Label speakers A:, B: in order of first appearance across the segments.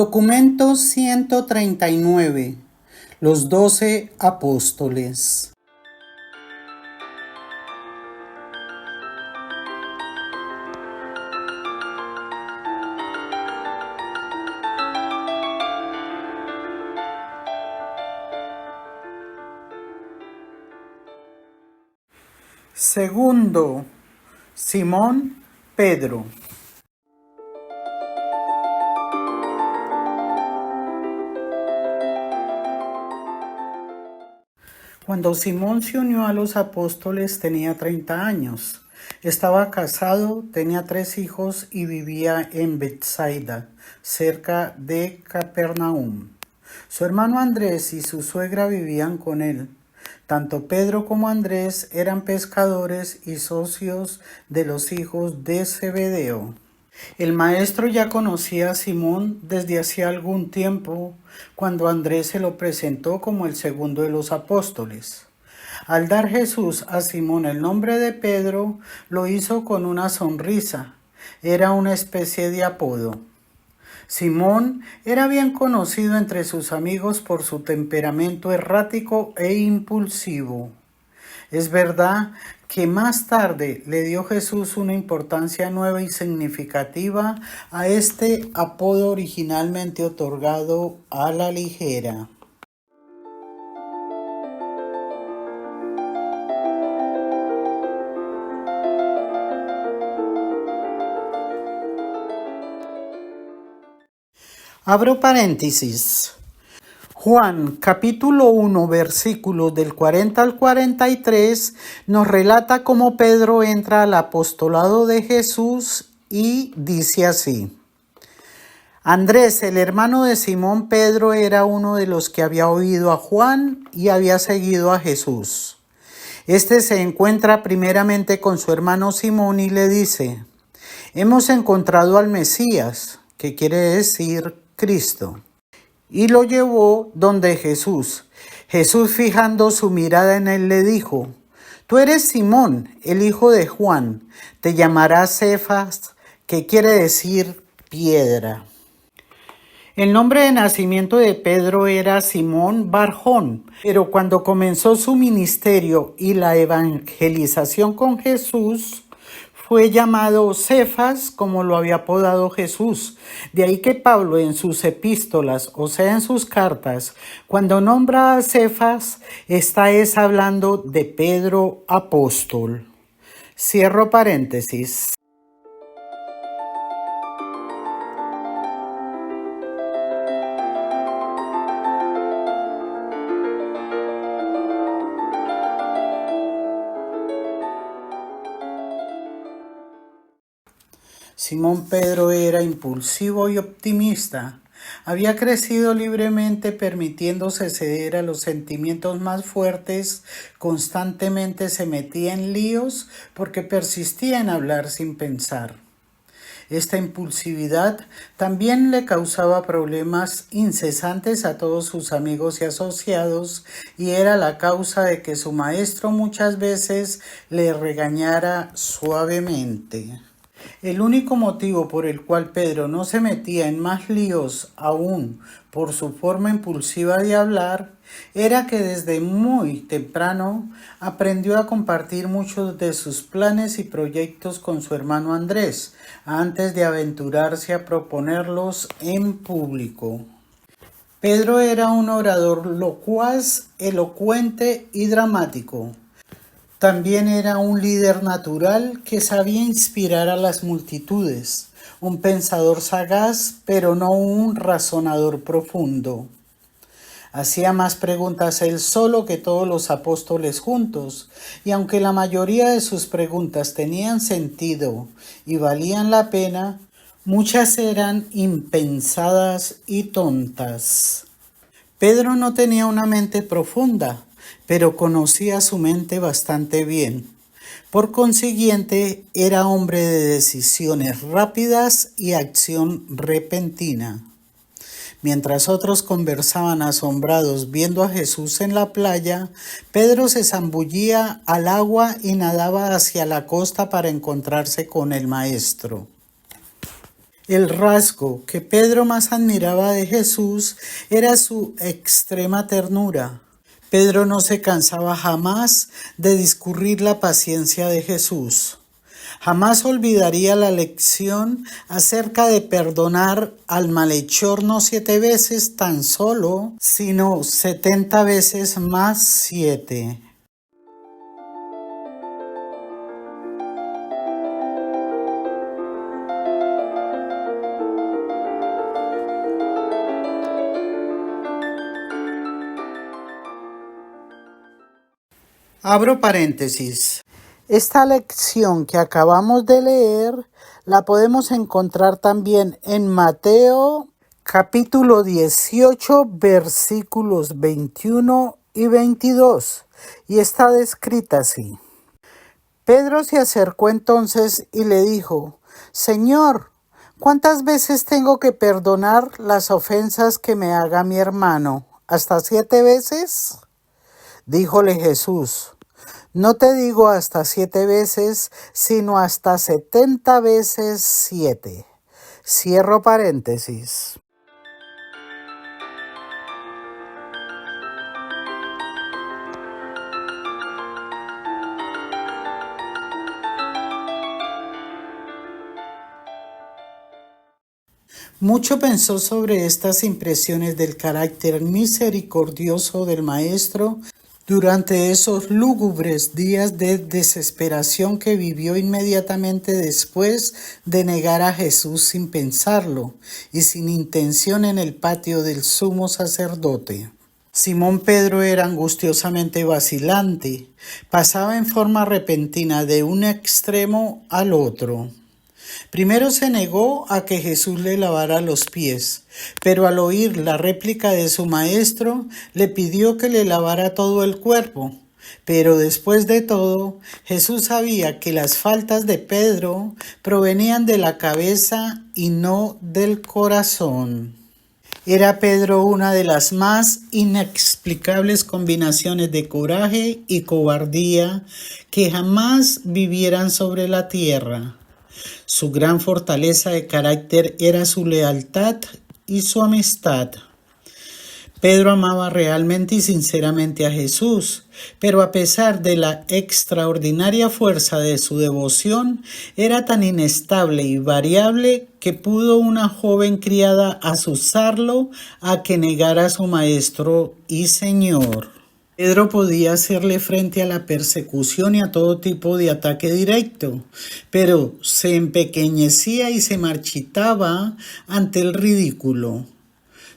A: Documento 139. Los 12 apóstoles. Segundo, Simón Pedro. Cuando Simón se unió a los apóstoles tenía 30 años. Estaba casado, tenía 3 hijos y vivía en Betsaida, cerca de Capernaum. Su hermano Andrés y su suegra vivían con él. Tanto Pedro como Andrés eran pescadores y socios de los hijos de Zebedeo. El maestro ya conocía a Simón desde hacía algún tiempo, cuando Andrés se lo presentó como el segundo de los apóstoles. Al dar Jesús a Simón el nombre de Pedro, lo hizo con una sonrisa. Era una especie de apodo. Simón era bien conocido entre sus amigos por su temperamento errático e impulsivo. Es verdad que más tarde le dio Jesús una importancia nueva y significativa a este apodo originalmente otorgado a la ligera. Abro paréntesis. Juan, capítulo 1, versículos del 40 al 43, nos relata cómo Pedro entra al apostolado de Jesús y dice así. Andrés, el hermano de Simón Pedro, era uno de los que había oído a Juan y había seguido a Jesús. Este se encuentra primeramente con su hermano Simón y le dice, hemos encontrado al Mesías, que quiere decir Cristo. Y lo llevó donde Jesús. Jesús, fijando su mirada en él, le dijo, tú eres Simón, el hijo de Juan, te llamarás Cefas, que quiere decir piedra. El nombre de nacimiento de Pedro era Simón Barjón, pero cuando comenzó su ministerio y la evangelización con Jesús, fue llamado Cefas, como lo había apodado Jesús. De ahí que Pablo en sus epístolas, o sea en sus cartas, cuando nombra a Cefas, está hablando de Pedro apóstol. Cierro paréntesis. Simón Pedro era impulsivo y optimista. Había crecido libremente permitiéndose ceder a los sentimientos más fuertes, constantemente se metía en líos porque persistía en hablar sin pensar. Esta impulsividad también le causaba problemas incesantes a todos sus amigos y asociados y era la causa de que su maestro muchas veces le regañara suavemente. El único motivo por el cual Pedro no se metía en más líos aún por su forma impulsiva de hablar era que desde muy temprano aprendió a compartir muchos de sus planes y proyectos con su hermano Andrés antes de aventurarse a proponerlos en público. Pedro era un orador locuaz, elocuente y dramático. También era un líder natural que sabía inspirar a las multitudes, un pensador sagaz, pero no un razonador profundo. Hacía más preguntas él solo que todos los apóstoles juntos, y aunque la mayoría de sus preguntas tenían sentido y valían la pena, muchas eran impensadas y tontas. Pedro no tenía una mente profunda, pero conocía su mente bastante bien. Por consiguiente, era hombre de decisiones rápidas y acción repentina. Mientras otros conversaban asombrados viendo a Jesús en la playa, Pedro se zambullía al agua y nadaba hacia la costa para encontrarse con el Maestro. El rasgo que Pedro más admiraba de Jesús era su extrema ternura. Pedro no se cansaba jamás de discurrir la paciencia de Jesús. Jamás olvidaría la lección acerca de perdonar al malhechor no 7 veces tan solo, sino 70 veces más 7. Abro paréntesis. Esta lección que acabamos de leer la podemos encontrar también en Mateo capítulo 18 versículos 21 y 22 y está descrita así. Pedro se acercó entonces y le dijo: Señor, ¿cuántas veces tengo que perdonar las ofensas que me haga mi hermano? ¿Hasta 7 veces? Díjole Jesús: No te digo hasta 7 veces, sino hasta 70 veces 7. Cierro paréntesis. Mucho pensó sobre estas impresiones del carácter misericordioso del Maestro durante esos lúgubres días de desesperación que vivió inmediatamente después de negar a Jesús sin pensarlo y sin intención en el patio del sumo sacerdote. Simón Pedro era angustiosamente vacilante, pasaba en forma repentina de un extremo al otro. Primero se negó a que Jesús le lavara los pies, pero al oír la réplica de su maestro, le pidió que le lavara todo el cuerpo. Pero después de todo, Jesús sabía que las faltas de Pedro provenían de la cabeza y no del corazón. Era Pedro una de las más inexplicables combinaciones de coraje y cobardía que jamás vivieran sobre la tierra. Su gran fortaleza de carácter era su lealtad y su amistad. Pedro amaba realmente y sinceramente a Jesús, pero a pesar de la extraordinaria fuerza de su devoción, era tan inestable y variable que pudo una joven criada azuzarlo a que negara a su maestro y señor. Pedro podía hacerle frente a la persecución y a todo tipo de ataque directo, pero se empequeñecía y se marchitaba ante el ridículo.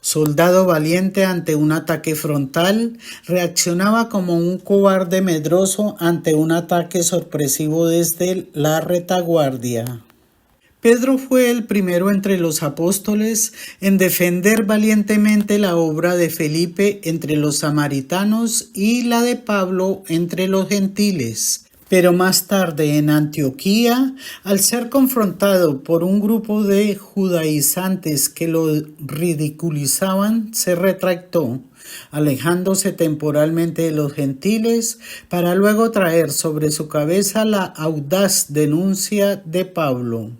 A: Soldado valiente ante un ataque frontal, reaccionaba como un cobarde medroso ante un ataque sorpresivo desde la retaguardia. Pedro fue el primero entre los apóstoles en defender valientemente la obra de Felipe entre los samaritanos y la de Pablo entre los gentiles. Pero más tarde en Antioquía, al ser confrontado por un grupo de judaizantes que lo ridiculizaban, se retractó, alejándose temporalmente de los gentiles para luego traer sobre su cabeza la audaz denuncia de Pablo.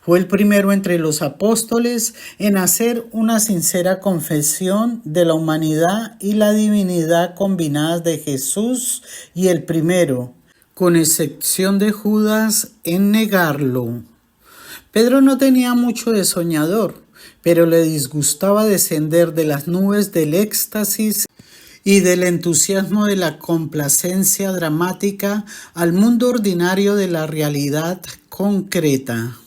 A: Fue el primero entre los apóstoles en hacer una sincera confesión de la humanidad y la divinidad combinadas de Jesús y el primero, con excepción de Judas, en negarlo. Pedro no tenía mucho de soñador, pero le disgustaba descender de las nubes del éxtasis y del entusiasmo de la complacencia dramática al mundo ordinario de la realidad concreta.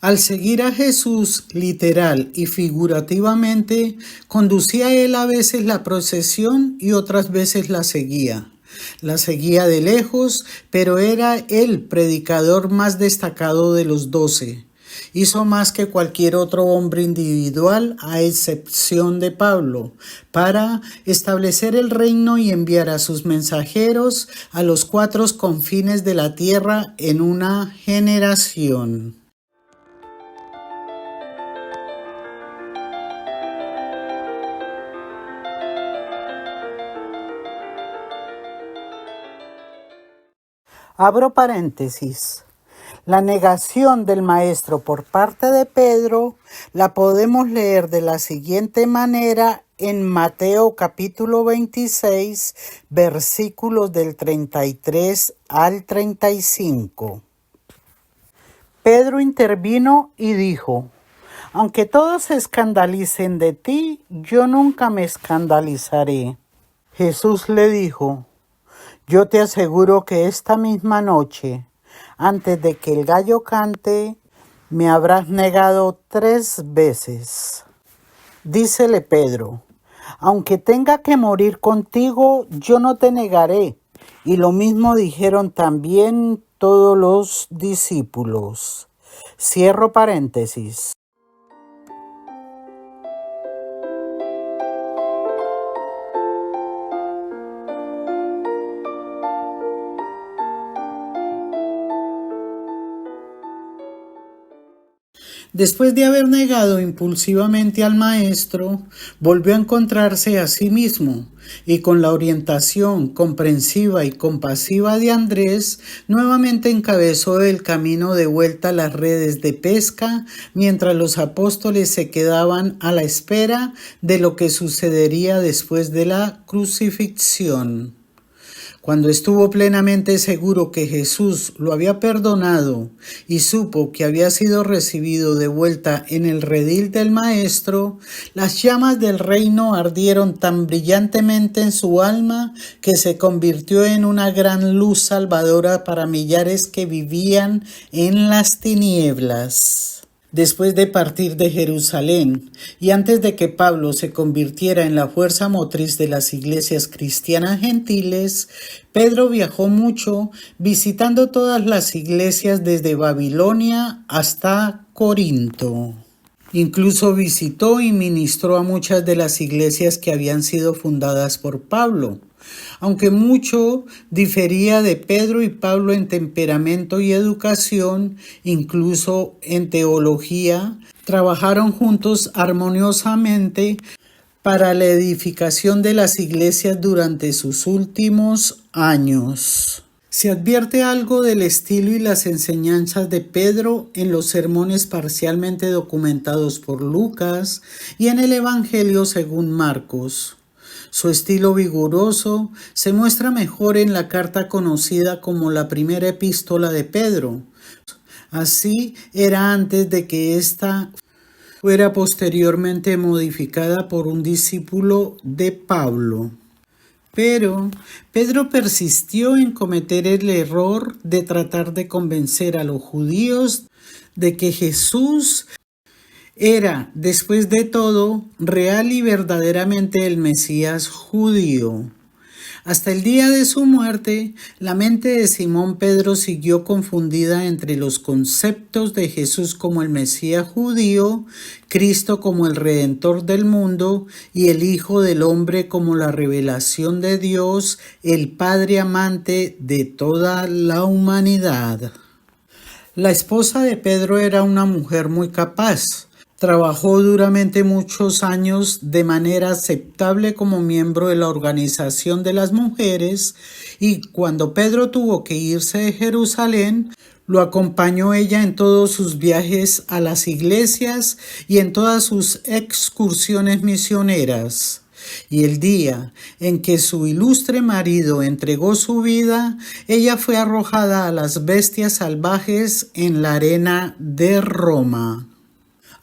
A: Al seguir a Jesús literal y figurativamente, conducía él a veces la procesión y otras veces la seguía. La seguía de lejos, pero era el predicador más destacado de los 12. Hizo más que cualquier otro hombre individual, a excepción de Pablo, para establecer el reino y enviar a sus mensajeros a los 4 confines de la tierra en una generación. Abro paréntesis. La negación del Maestro por parte de Pedro la podemos leer de la siguiente manera en Mateo capítulo 26, versículos del 33 al 35. Pedro intervino y dijo: aunque todos se escandalicen de ti, yo nunca me escandalizaré. Jesús le dijo: yo te aseguro que esta misma noche, antes de que el gallo cante, me habrás negado 3 veces. Dícele Pedro: aunque tenga que morir contigo, yo no te negaré. Y lo mismo dijeron también todos los discípulos. Cierro paréntesis. Después de haber negado impulsivamente al Maestro, volvió a encontrarse a sí mismo, y con la orientación comprensiva y compasiva de Andrés, nuevamente encabezó el camino de vuelta a las redes de pesca, mientras los apóstoles se quedaban a la espera de lo que sucedería después de la crucifixión. Cuando estuvo plenamente seguro que Jesús lo había perdonado y supo que había sido recibido de vuelta en el redil del Maestro, las llamas del reino ardieron tan brillantemente en su alma que se convirtió en una gran luz salvadora para millares que vivían en las tinieblas. Después de partir de Jerusalén y antes de que Pablo se convirtiera en la fuerza motriz de las iglesias cristianas gentiles, Pedro viajó mucho, visitando todas las iglesias desde Babilonia hasta Corinto. Incluso visitó y ministró a muchas de las iglesias que habían sido fundadas por Pablo. Aunque mucho difería de Pedro y Pablo en temperamento y educación, incluso en teología, trabajaron juntos armoniosamente para la edificación de las iglesias durante sus últimos años. Se advierte algo del estilo y las enseñanzas de Pedro en los sermones parcialmente documentados por Lucas y en el Evangelio según Marcos. Su estilo vigoroso se muestra mejor en la carta conocida como la primera epístola de Pedro. Así era antes de que ésta fuera posteriormente modificada por un discípulo de Pablo. Pero Pedro persistió en cometer el error de tratar de convencer a los judíos de que Jesús era, después de todo, real y verdaderamente el Mesías judío. Hasta el día de su muerte, la mente de Simón Pedro siguió confundida entre los conceptos de Jesús como el Mesías judío, Cristo como el Redentor del mundo y el Hijo del Hombre como la revelación de Dios, el Padre amante de toda la humanidad. La esposa de Pedro era una mujer muy capaz. Trabajó duramente muchos años de manera aceptable como miembro de la Organización de las Mujeres y cuando Pedro tuvo que irse de Jerusalén, lo acompañó ella en todos sus viajes a las iglesias y en todas sus excursiones misioneras. Y el día en que su ilustre marido entregó su vida, ella fue arrojada a las bestias salvajes en la arena de Roma.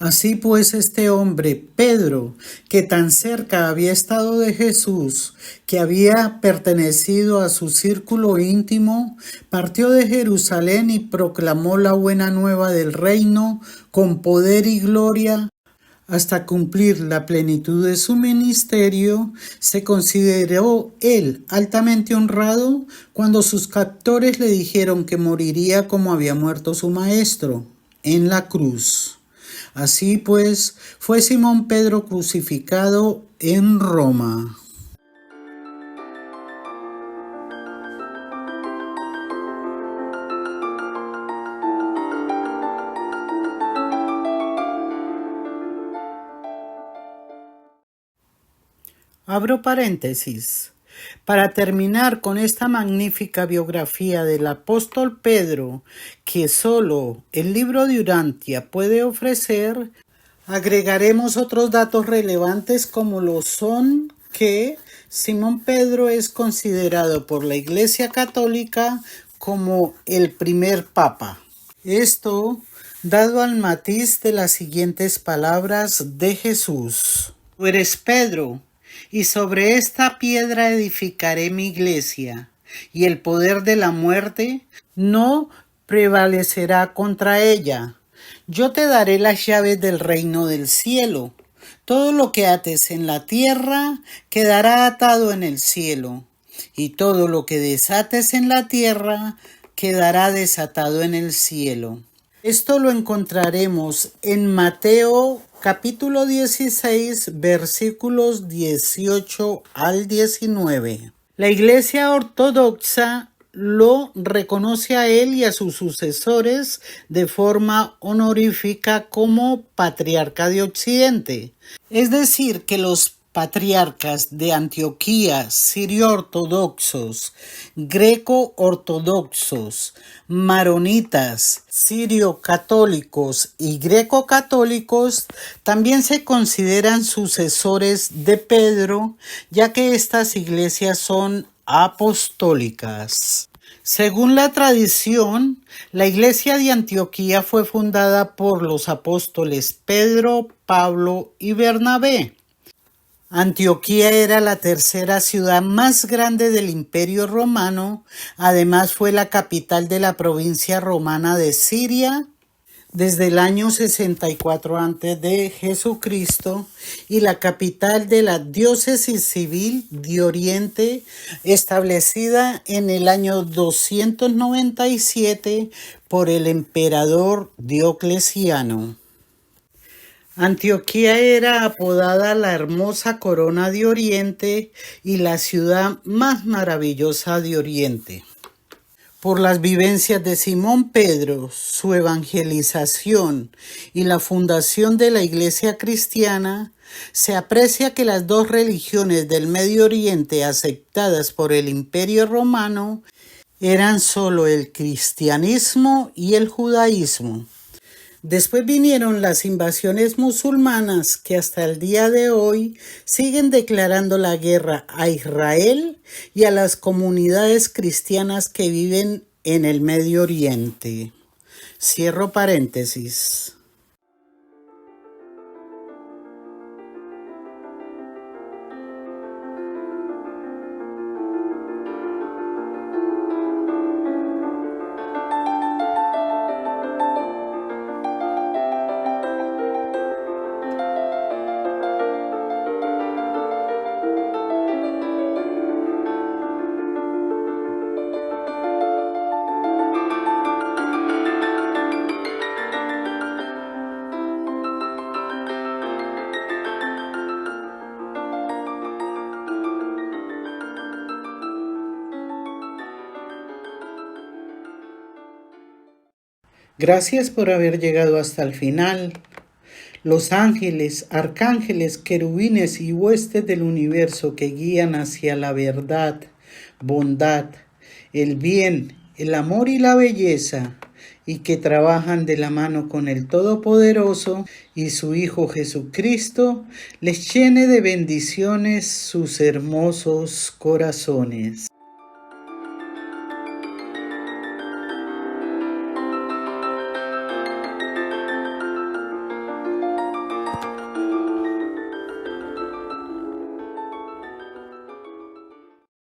A: Así pues, este hombre, Pedro, que tan cerca había estado de Jesús, que había pertenecido a su círculo íntimo, partió de Jerusalén y proclamó la buena nueva del reino con poder y gloria. Hasta cumplir la plenitud de su ministerio, se consideró él altamente honrado cuando sus captores le dijeron que moriría como había muerto su maestro, en la cruz. Así pues, fue Simón Pedro crucificado en Roma. Abro paréntesis. Para terminar con esta magnífica biografía del apóstol Pedro, que solo el libro de Urantia puede ofrecer, agregaremos otros datos relevantes como lo son que Simón Pedro es considerado por la Iglesia Católica como el primer papa. Esto dado al matiz de las siguientes palabras de Jesús: Tú eres Pedro, y sobre esta piedra edificaré mi iglesia, y el poder de la muerte no prevalecerá contra ella. Yo te daré las llaves del reino del cielo. Todo lo que ates en la tierra quedará atado en el cielo, y todo lo que desates en la tierra quedará desatado en el cielo. Esto lo encontraremos en Mateo capítulo 16, versículos 18 al 19. La Iglesia Ortodoxa lo reconoce a él y a sus sucesores de forma honorífica como patriarca de Occidente. Es decir, que los patriarcas de Antioquía, sirio-ortodoxos, greco-ortodoxos, maronitas, sirio-católicos y greco-católicos también se consideran sucesores de Pedro, ya que estas iglesias son apostólicas. Según la tradición, la iglesia de Antioquía fue fundada por los apóstoles Pedro, Pablo y Bernabé. Antioquía era la tercera ciudad más grande del Imperio Romano, además fue la capital de la provincia romana de Siria desde el año 64 a.C. y la capital de la diócesis civil de Oriente, establecida en el año 297 por el emperador Diocleciano. Antioquía era apodada la hermosa corona de Oriente y la ciudad más maravillosa de Oriente. Por las vivencias de Simón Pedro, su evangelización y la fundación de la Iglesia cristiana, se aprecia que las dos religiones del Medio Oriente aceptadas por el Imperio Romano eran solo el cristianismo y el judaísmo. Después vinieron las invasiones musulmanas que hasta el día de hoy siguen declarando la guerra a Israel y a las comunidades cristianas que viven en el Medio Oriente. Cierro paréntesis. Gracias por haber llegado hasta el final. Los ángeles, arcángeles, querubines y huestes del universo que guían hacia la verdad, bondad, el bien, el amor y la belleza, y que trabajan de la mano con el Todopoderoso y su Hijo Jesucristo, les llene de bendiciones sus hermosos corazones.